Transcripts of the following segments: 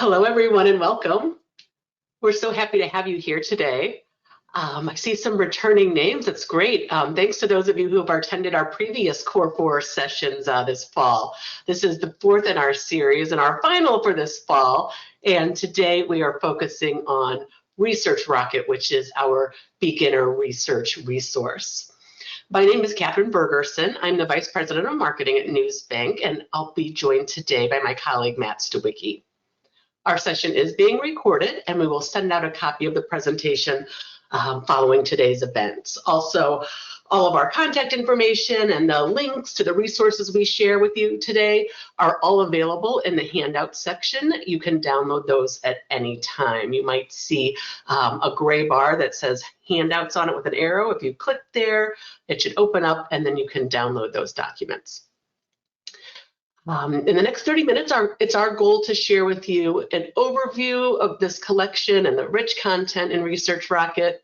Hello, everyone, and welcome. We're so happy to have you here today. I see some returning names. That's great. Thanks to those of you who have attended our previous Core 4 sessions this fall. This is the fourth in our series and our final for this fall. And today we are focusing on ResearchRocket, which is our beginner research resource. My name is Catherine Bergerson. I'm the Vice President of Marketing at NewsBank, and I'll be joined today by my colleague, Matt Stawicki. Our session is being recorded, and we will send out a copy of the presentation following today's events. Also, all of our contact information and the links to the resources we share with you today are all available in the handout section. You can download those at any time. You might see a gray bar that says handouts on it with an arrow. If you click there, it should open up, and then you can download those documents. In the next 30 minutes, it's our goal to share with you an overview of this collection and the rich content in ResearchRocket,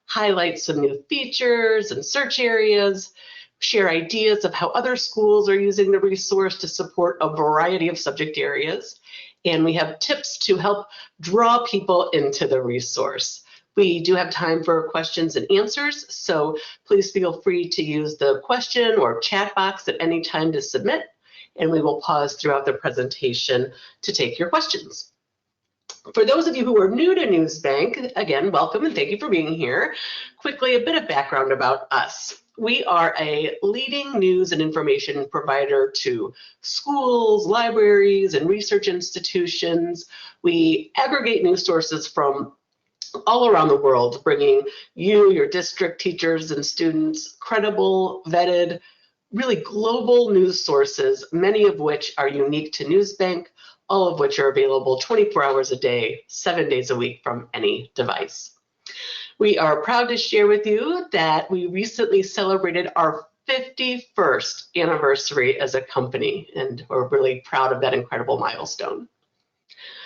highlight some new features and search areas, share ideas of how other schools are using the resource to support a variety of subject areas, and we have tips to help draw people into the resource. We do have time for questions and answers, so please feel free to use the question or chat box at any time to submit, and we will pause throughout the presentation to take your questions. For those of you who are new to NewsBank, again, welcome and thank you for being here. Quickly, a bit of background about us. We are a leading news and information provider to schools, libraries, and research institutions. We aggregate news sources from all around the world, bringing you, your district teachers and students, credible, vetted, really global news sources, many of which are unique to NewsBank, all of which are available 24 hours a day, 7 days a week from any device. We are proud to share with you that we recently celebrated our 51st anniversary as a company, and we're really proud of that incredible milestone.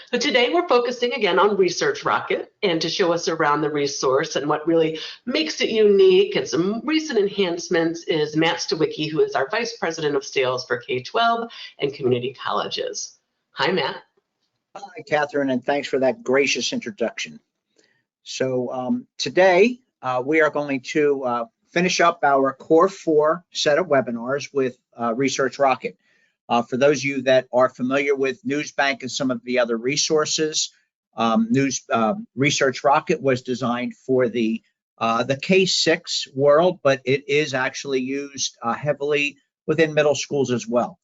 So today we're focusing again on ResearchRocket, and to show us around the resource and what really makes it unique and some recent enhancements is Matt Stawicki, who is our Vice President of Sales for K-12 and community colleges. Hi, Matt. Hi, Catherine, and thanks for that gracious introduction. So today we are going to finish up our Core 4 set of webinars with ResearchRocket. For those of you that are familiar with NewsBank and some of the other resources, ResearchRocket was designed for the K-6 world, but it is actually used heavily within middle schools as well.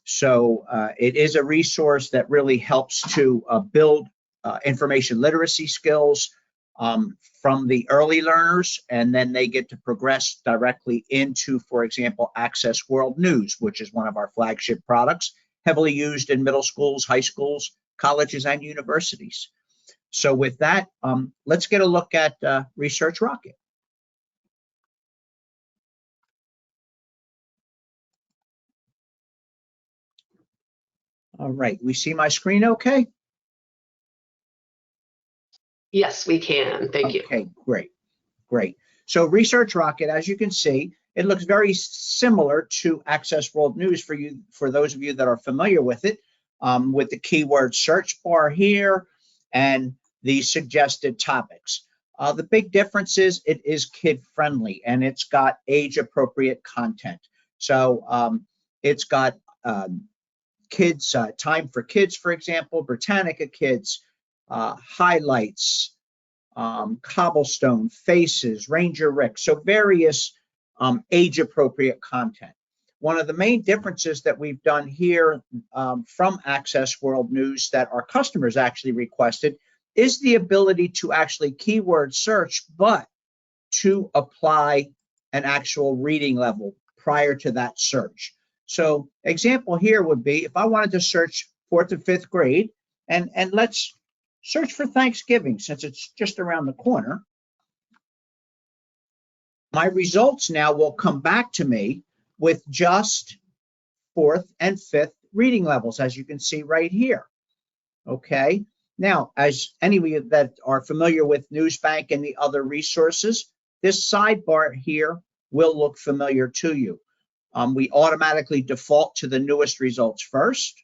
So it is a resource that really helps to build information literacy skills from the early learners, and then they get to progress directly into, for example, Access World News, which is one of our flagship products, heavily used in middle schools, high schools, colleges, and universities. So with that, let's get a look at ResearchRocket. All right, we see my screen okay? Yes, we can. Thank you. Okay, great. So ResearchRocket, as you can see, it looks very similar to Access World News for those of you that are familiar with it, with the keyword search bar here and the suggested topics. The big difference is it is kid-friendly and it's got age-appropriate content. So it's got kids, Time for Kids, for example, Britannica Kids, highlights, Cobblestone, Faces, Ranger Rick, so various age-appropriate content. One of the main differences that we've done here from Access World News that our customers actually requested is the ability to actually keyword search, but to apply an actual reading level prior to that search. So example here would be if I wanted to search 4th and 5th grade, and let's search for Thanksgiving since it's just around the corner. My results now will come back to me with just 4th and 5th reading levels, as you can see right here. Okay, now as any of you that are familiar with NewsBank and the other resources, this sidebar here will look familiar to you. We automatically default to the newest results first.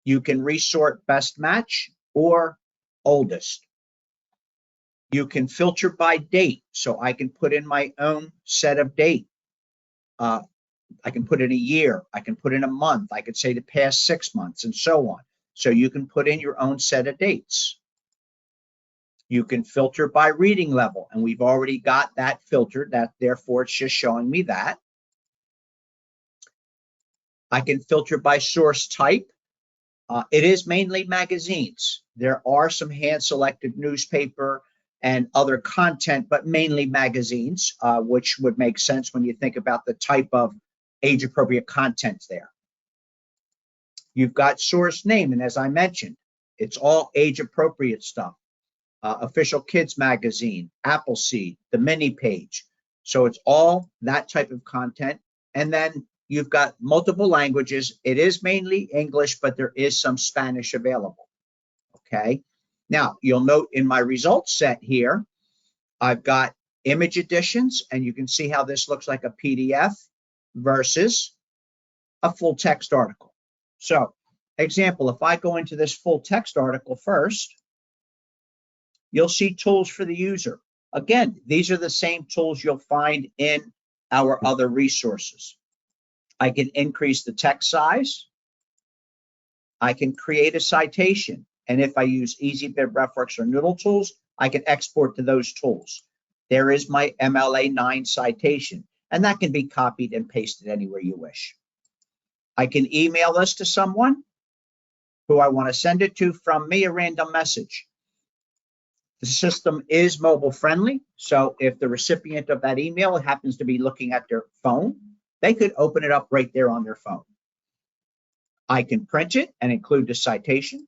You can resort best match or oldest. You can filter by date, so I can put in my own set of date. I can put in a year, I can put in a month, I could say the past 6 months, and so on. So you can put in your own set of dates. You can filter by reading level, and we've already got that filtered, that therefore it's just showing me that. I can filter by source type. It is mainly magazines. There are some hand-selected newspaper and other content, but mainly magazines, which would make sense when you think about the type of age-appropriate content there. You've got source name, and as I mentioned, it's all age-appropriate stuff. Official Kids Magazine, Appleseed, the mini page. So it's all that type of content. And then you've got multiple languages. It is mainly English, but there is some Spanish available. Okay. Now, you'll note in my results set here, I've got image editions, and you can see how this looks like a PDF versus a full text article. So, example, if I go into this full text article first, you'll see tools for the user. Again, these are the same tools you'll find in our other resources. I can increase the text size. I can create a citation. And if I use EasyBib, RefWorks, or Noodle tools, I can export to those tools. There is my MLA9 citation, and that can be copied and pasted anywhere you wish. I can email this to someone who I want to send it to from me, a random message. The system is mobile friendly, so if the recipient of that email happens to be looking at their phone, they could open it up right there on their phone. I can print it and include the citation.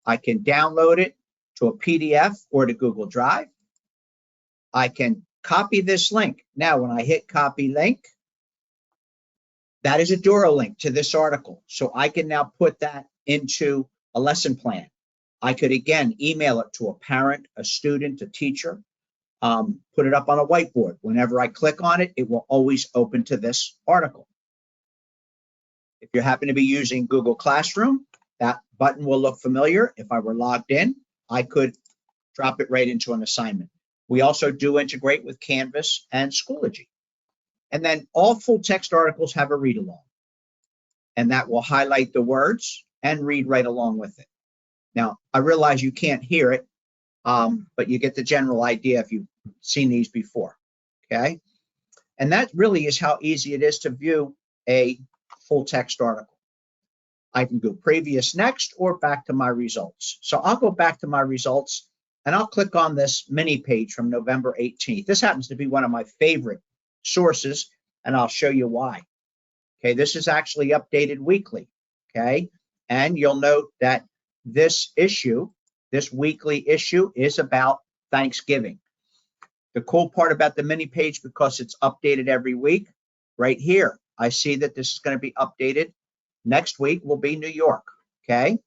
I can download it to a PDF or to Google Drive. I can copy this link. Now, when I hit copy link, that is a Dora link to this article. So I can now put that into a lesson plan. I could, again, email it to a parent, a student, a teacher, put it up on a whiteboard. Whenever I click on it, it will always open to this article. If you happen to be using Google Classroom, that button will look familiar. If I were logged in, I could drop it right into an assignment. We also do integrate with Canvas and Schoology. And then all full text articles have a read along, and that will highlight the words and read right along with it. Now, I realize you can't hear it, but you get the general idea if you've seen these before, okay? And that really is how easy it is to view a full text article. I can go previous, next, or back to my results. So I'll go back to my results, and I'll click on this mini page from November 18th. This happens to be one of my favorite sources, and I'll show you why. Okay, this is actually updated weekly, okay? And you'll note that this issue, this weekly issue, is about Thanksgiving. The cool part about the mini page, because it's updated every week, right here, I see that this is going to be updated. Next week will be New York, okay?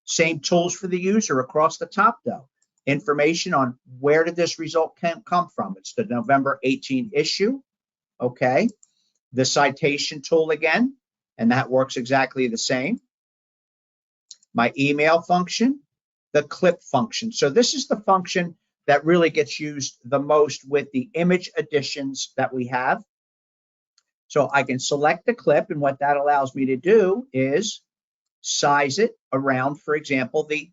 Same tools for the user across the top, though. Information on where did this result come from. It's the November 18 issue, okay? The citation tool again, and that works exactly the same. My email function, the clip function. So this is the function that really gets used the most with the image editions that we have. So I can select the clip, and what that allows me to do is size it around, for example, the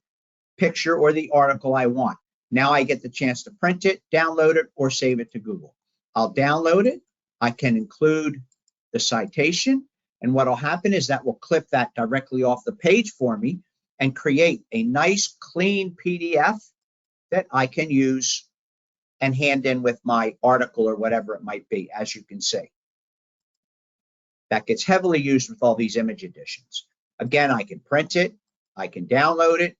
picture or the article I want. Now I get the chance to print it, download it, or save it to Google. I'll download it. I can include the citation, and what will happen is that will clip that directly off the page for me and create a nice, clean PDF that I can use and hand in with my article or whatever it might be, as you can see. That gets heavily used with all these image editions. Again, I can print it, I can download it,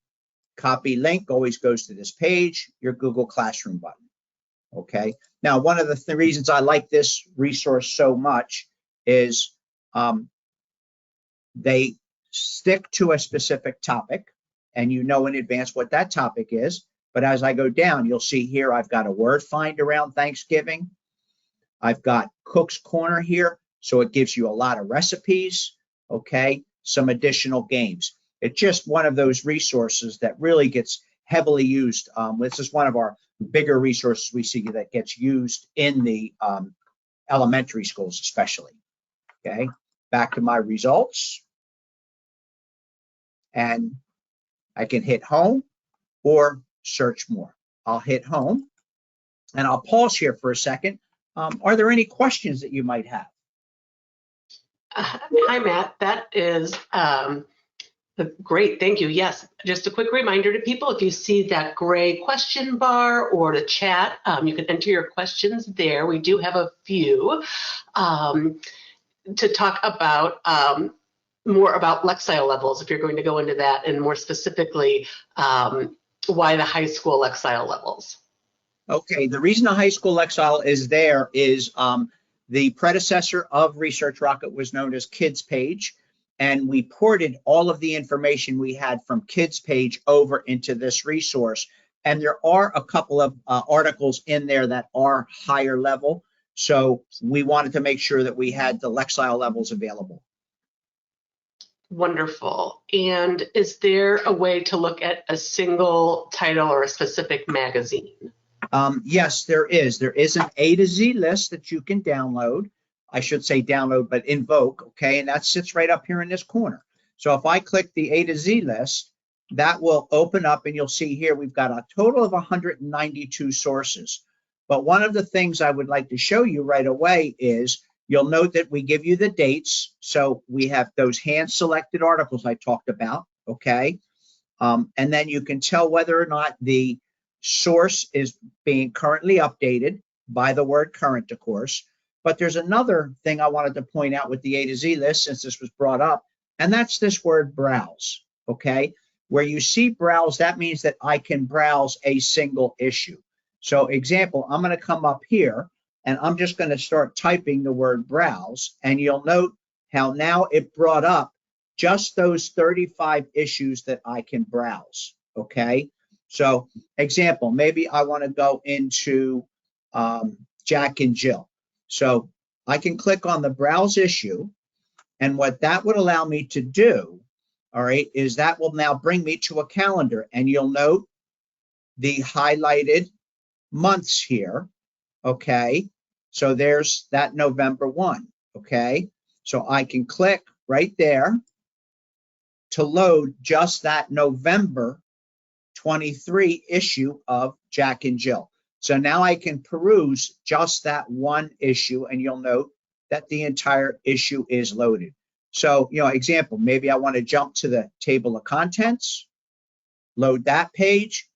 copy link always goes to this page, your Google Classroom button. Okay. Now, one of the reasons I like this resource so much is they stick to a specific topic, and you know in advance what that topic is. But as I go down, you'll see here I've got a word find around Thanksgiving. I've got Cook's Corner here, so it gives you a lot of recipes, okay, some additional games. It's just one of those resources that really gets heavily used. This is one of our bigger resources we see that gets used in the elementary schools especially. Okay, back to my results. And I can hit home or search more. I'll hit home and I'll pause here for a second. Are there any questions that you might have? Hi, Matt. That is great. Thank you. Yes, just a quick reminder to people, if you see that gray question bar or the chat, you can enter your questions there. We do have a few to talk about more about Lexile levels, if you're going to go into that, and more specifically, why the high school Lexile levels. Okay, the reason the high school Lexile is there is the predecessor of ResearchRocket was known as Kids Page, and we ported all of the information we had from Kids Page over into this resource. And there are a couple of articles in there that are higher level. So we wanted to make sure that we had the Lexile levels available. Wonderful. And is there a way to look at a single title or a specific magazine? Yes, there is. There is an A to Z list that you can download. I should say download, but invoke, okay? And that sits right up here in this corner. So if I click the A to Z list, that will open up and you'll see here we've got a total of 192 sources. But one of the things I would like to show you right away is you'll note that we give you the dates. So we have those hand-selected articles I talked about, okay? And then you can tell whether or not the source is being currently updated by the word current, of course. But there's another thing I wanted to point out with the A to Z list, since this was brought up, and that's this word browse, okay? Where you see browse, that means that I can browse a single issue. So example, I'm going to come up here and I'm just going to start typing the word browse, and you'll note how now it brought up just those 35 issues that I can browse, okay? So example, maybe I want to go into Jack and Jill. So I can click on the browse issue, and what that would allow me to do, all right, is that will now bring me to a calendar, and you'll note the highlighted months here, okay? So there's that November 1, okay? So I can click right there to load just that November 23 issue of Jack and Jill. So now I can peruse just that one issue, and you'll note that the entire issue is loaded. So, example, maybe I want to jump to the table of contents, load that page,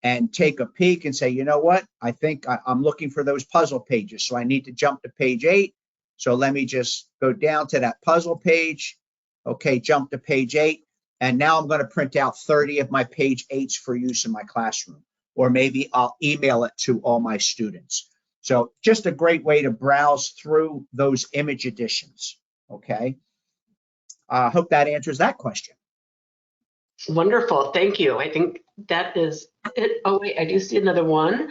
and take a peek and say, you know what, I think I'm looking for those puzzle pages. So I need to jump to page 8. So let me just go down to that puzzle page. Okay, jump to page 8. And now I'm going to print out 30 of my page 8s for use in my classroom. Or maybe I'll email it to all my students. So just a great way to browse through those image editions. Okay. I hope that answers that question. Wonderful. Thank you. I think that is it. Oh, wait, I do see another one.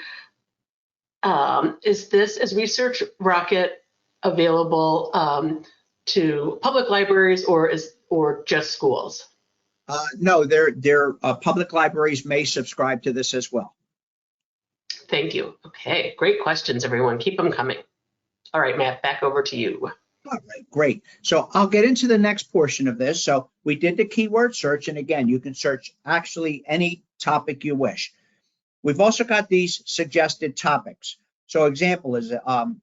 Is ResearchRocket available to public libraries or just schools? No, their public libraries may subscribe to this as well. Thank you. Okay, great questions, everyone. Keep them coming. All right, Matt, back over to you. All right, great. So I'll get into the next portion of this. So we did the keyword search, and again, you can search actually any topic you wish. We've also got these suggested topics. So example is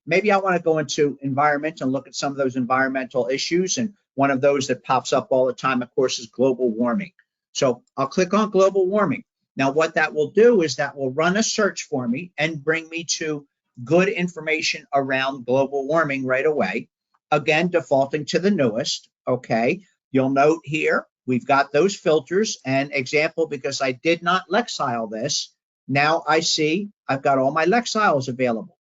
maybe I want to go into environment and look at some of those environmental issues, and one of those that pops up all the time, of course, is global warming. So I'll click on global warming. Now what that will do is that will run a search for me and bring me to good information around global warming right away. Again, defaulting to the newest, okay? You'll note here, we've got those filters, and example, because I did not Lexile this, now I see I've got all my Lexiles available.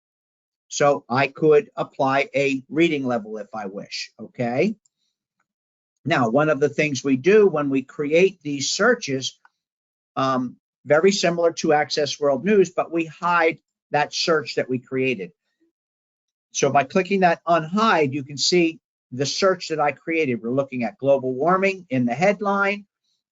So I could apply a reading level if I wish, okay? Now, one of the things we do when we create these searches, very similar to Access World News, but we hide that search that we created. So by clicking that unhide, you can see the search that I created, we're looking at global warming in the headline,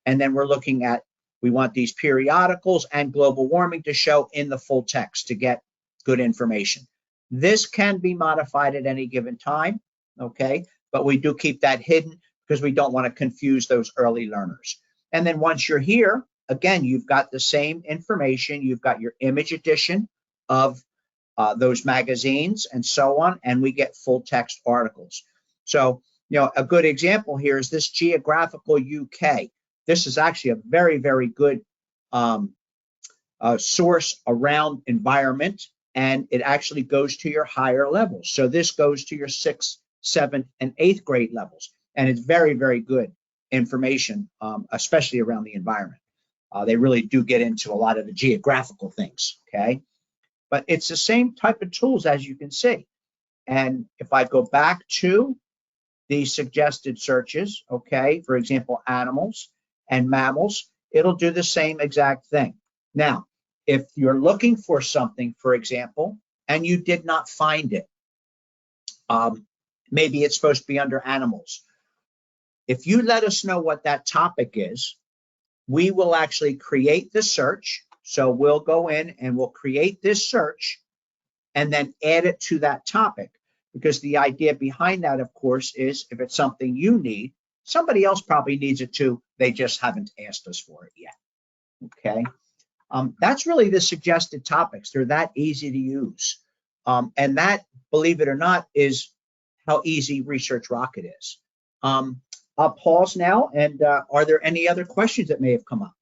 and then we're looking at, we want these periodicals and global warming to show in the full text to get good information. This can be modified at any given time, okay? But we do keep that hidden because we don't want to confuse those early learners. And then once you're here, again, you've got the same information. You've got your image edition of those magazines and so on, and we get full text articles. So, a good example here is this Geographical UK. This is actually a very, very good source around environment, and it actually goes to your higher levels. So this goes to your 6th, 7th, and 8th grade levels, and it's very, very good information, especially around the environment. They really do get into a lot of the geographical things, okay? But it's the same type of tools, as you can see. And if I go back to the suggested searches, okay, for example, animals and mammals, it'll do the same exact thing. Now, if you're looking for something, for example, and you did not find it, maybe it's supposed to be under animals. If you let us know what that topic is, we will actually create the search. So we'll go in and we'll create this search and then add it to that topic. Because the idea behind that, of course, is if it's something you need, somebody else probably needs it too. They just haven't asked us for it yet. Okay. That's really the suggested topics. They're that easy to use. And that, believe it or not, is how easy ResearchRocket is. I'll pause now. And are there any other questions that may have come up?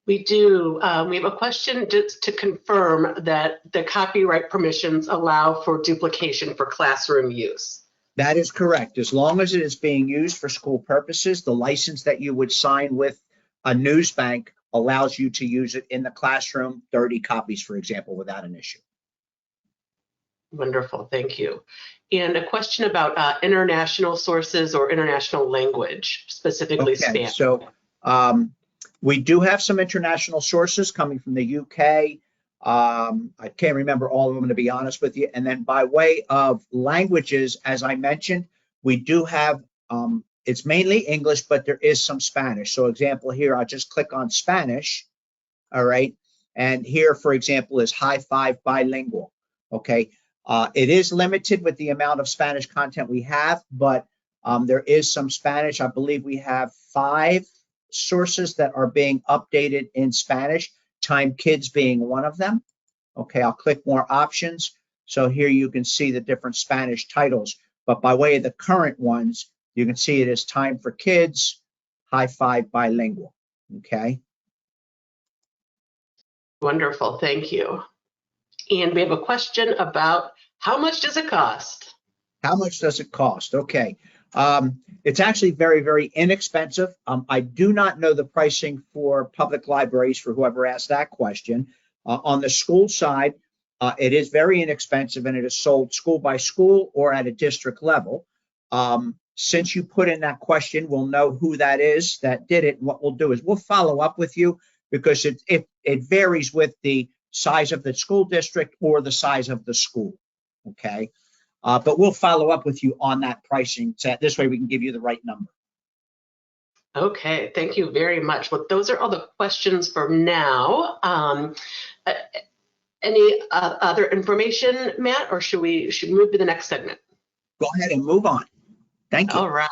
We do. We have a question just to confirm that the copyright permissions allow for duplication for classroom use. That is correct. As long as it is being used for school purposes, the license that you would sign with a NewsBank allows you to use it in the classroom, 30 copies, for example, without an issue. Wonderful, thank you. And a question about international sources or international language, specifically Spanish. So we do have some international sources coming from the UK. I can't remember all of them, to be honest with you. And then by way of languages, as I mentioned, we do have, it's mainly English, but there is some Spanish. So example here, I'll just click on Spanish, all right? And here, for example, is High Five Bilingual, okay? It is limited with the amount of Spanish content we have, but there is some Spanish. I believe we have 5 sources that are being updated in Spanish, Time Kids being one of them. Okay, I'll click more options. So here you can see the different Spanish titles, but by way of the current ones, you can see it as Time for Kids, High Five Bilingual, okay? Wonderful, thank you. And we have a question about how much does it cost? How much does it cost? Okay. It's actually very, very inexpensive. I do not know the pricing for public libraries for whoever asked that question. On the school side, it is very inexpensive and it is sold school by school or at a district level. Since you put in that question, we'll know who that is that did it. And what we'll do is we'll follow up with you because it varies with the size of the school district or the size of the school, okay? But we'll follow up with you on that pricing. So this way we can give you the right number. Okay, thank you very much. Well, those are all the questions for now. Any other information, Matt, or should we move to the next segment? Go ahead and move on. Thank you. All right.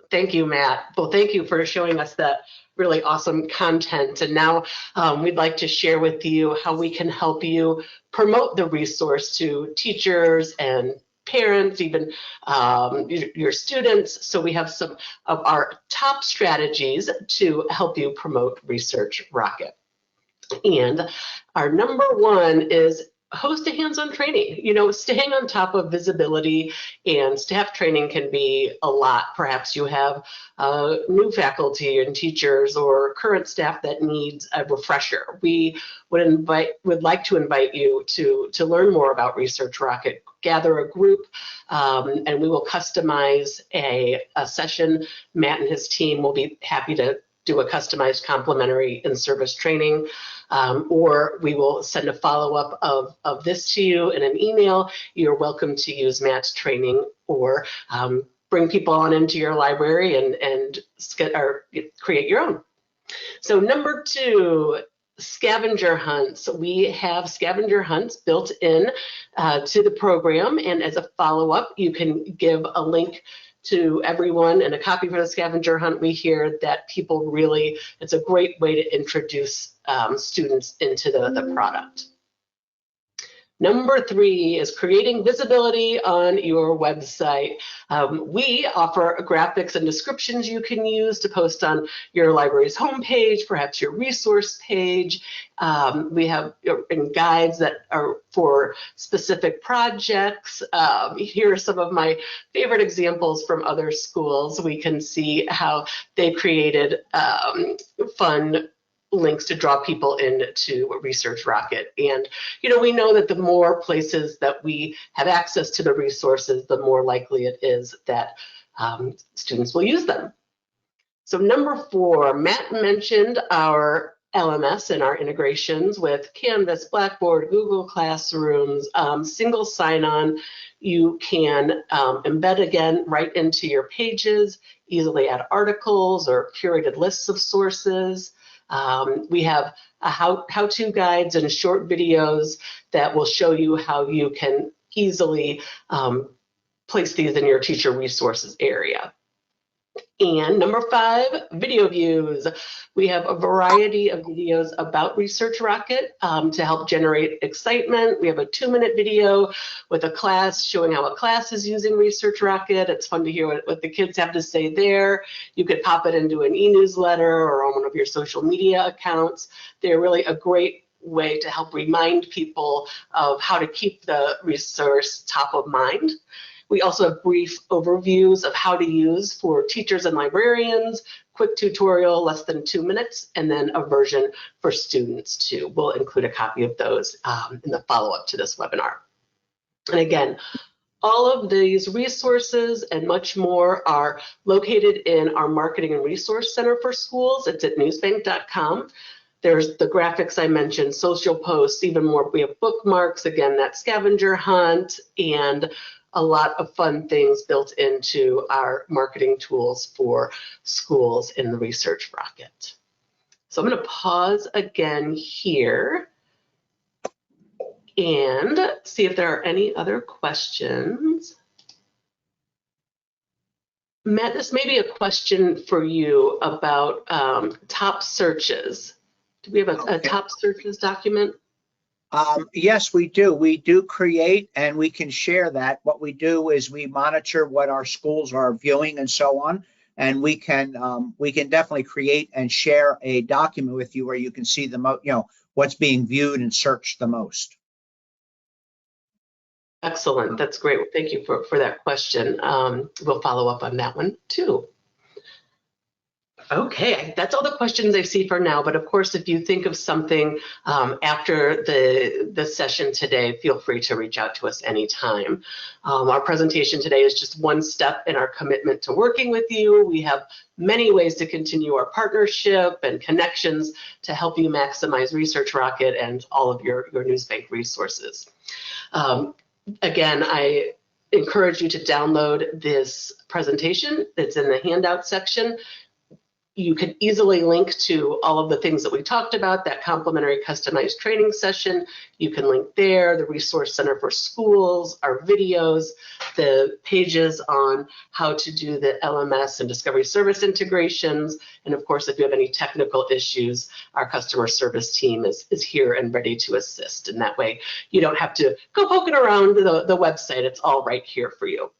Thank you, Matt. Well, thank you for showing us that really awesome content. And now we'd like to share with you how we can help you promote the resource to teachers and parents, even your students. So we have some of our top strategies to help you promote ResearchRocket. And our number one is host a hands-on training. You know, staying on top of visibility and staff training can be a lot. Perhaps you have new faculty and teachers or current staff that needs a refresher. We would like to invite you to learn more about ResearchRocket. Gather a group and we will customize a session. Matt and his team will be happy to do a customized complimentary in-service training, or we will send a follow-up of this to you in an email. You're welcome to use Matt's training or bring people on into your library and create your own. So number 2, scavenger hunts. We have scavenger hunts built in to the program, and as a follow-up, you can give a link to everyone and a copy for the scavenger hunt. We hear that people really, it's a great way to introduce students into the product. Number 3 is creating visibility on your website. We offer graphics and descriptions you can use to post on your library's homepage, perhaps your resource page. We have guides that are for specific projects. Here are some of my favorite examples from other schools. We can see how they created fun links to draw people into ResearchRocket. And, we know that the more places that we have access to the resources, the more likely it is that students will use them. So number 4, Matt mentioned our LMS and our integrations with Canvas, Blackboard, Google Classrooms, single sign-on. You can embed again right into your pages, easily add articles or curated lists of sources. We have how-to guides and short videos that will show you how you can easily place these in your teacher resources area. And number 5, video views. We have a variety of videos about ResearchRocket to help generate excitement. We have a 2-minute video with a class showing how a class is using ResearchRocket. It's fun to hear what the kids have to say there. You could pop it into an e-newsletter or on one of your social media accounts. They're really a great way to help remind people of how to keep the resource top of mind. We also have brief overviews of how to use for teachers and librarians, quick tutorial, less than 2 minutes, and then a version for students too. We'll include a copy of those in the follow-up to this webinar. And again, all of these resources and much more are located in our Marketing and Resource Center for Schools. It's at newsbank.com. There's the graphics I mentioned, social posts, even more. We have bookmarks, again, that scavenger hunt, and a lot of fun things built into our marketing tools for schools in the ResearchRocket. So I'm going to pause again here and see if there are any other questions. Matt, this may be a question for you about top searches. Do we have a top searches document? Yes, we do. We do create and we can share that. What we do is we monitor what our schools are viewing and so on, and we can definitely create and share a document with you where you can see what's being viewed and searched the most. Excellent. That's great. Well, thank you for that question. We'll follow up on that one too. Okay, that's all the questions I see for now, but of course, if you think of something after the session today, feel free to reach out to us anytime. Our presentation today is just one step in our commitment to working with you. We have many ways to continue our partnership and connections to help you maximize ResearchRocket and all of your NewsBank resources. Again, I encourage you to download this presentation. It's in the handout section. You can easily link to all of the things that we talked about, that complimentary customized training session. You can link there, the Resource Center for Schools, our videos, the pages on how to do the LMS and Discovery Service integrations. And of course, if you have any technical issues, our customer service team is here and ready to assist. And that way, you don't have to go poking around the website. It's all right here for you.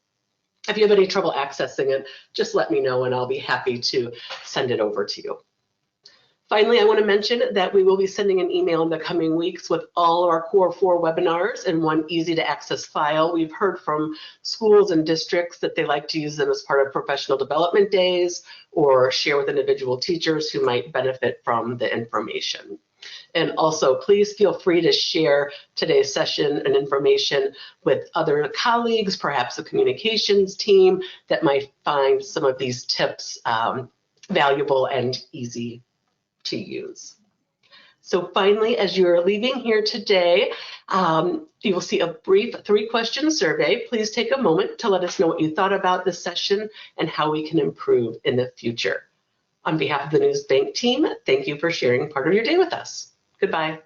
If you have any trouble accessing it, just let me know and I'll be happy to send it over to you. Finally, I want to mention that we will be sending an email in the coming weeks with all of our Core 4 webinars in one easy to access file. We've heard from schools and districts that they like to use them as part of professional development days or share with individual teachers who might benefit from the information. And also, please feel free to share today's session and information with other colleagues, perhaps the communications team that might find some of these tips valuable and easy to use. So finally, as you're leaving here today, you will see a brief 3-question survey. Please take a moment to let us know what you thought about this session and how we can improve in the future. On behalf of the NewsBank team, thank you for sharing part of your day with us. Goodbye.